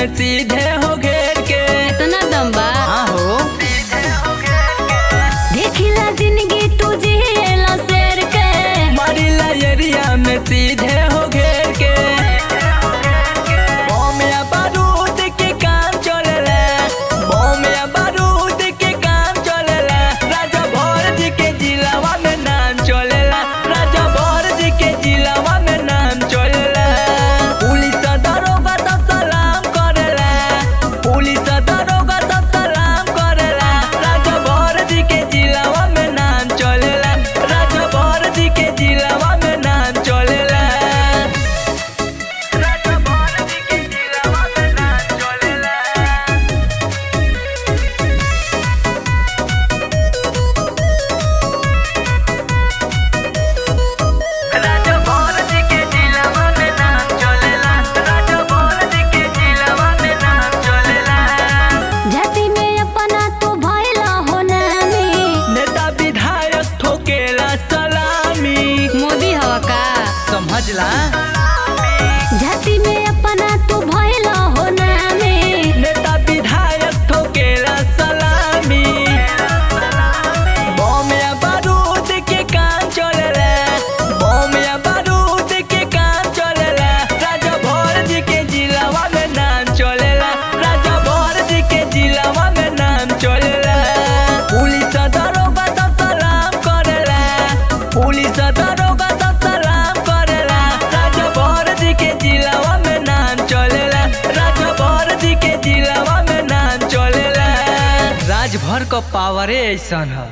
में सीधे हो घेर के। इतना दम बा? हाँ हो। देखिला जिंदगी तू जिएला शेर के। मारिला एरिया में सीधे हो घेर के। बम या बारूद के काम चलेला, बम या बारूद के काम चलेला। राजा भोर जी के जिलावा में नाम चलेला, राजा भोर जी के जिलावा में नाम चलेला। पुलिस दरोगा सब सलाम करेला, पुलिस दरोगा सब सलाम करेला। राजा भोर जी के जिलावा में नाम चलेला, राजा भोर जी के जिलावा में नाम चलेला। राजा भोर जी के जिलावा में नाम चलेला। राजा भोर जी के जिलावा में नाम चलेला, राजा भोर जी के जिलावा में नाम चलेला। जाति में अपना तू भइला हो नामी। नेता विधायक ठोकेला सलामी। मोदी हवा का? समझला। जाति में अपना तू भइला हो नामी। नेता विधायक ठोकेला सलामी। बम या बारूद के काम चलेला, बम या बारूद के काम चलेला। राजा भोर जी के जिलावा में नाम चलेला, राजा भोर जी के जिलावा में नाम चलेला। पुलिस दरोगा सब सलाम करेला, पुलिस दरोगा सब सलाम करेला। राजा भोर जी के जिलावा में नाम चलेला, राजा भोर जी के जिलावा में नाम चलेला। राजभर का पावरे ऐसन है।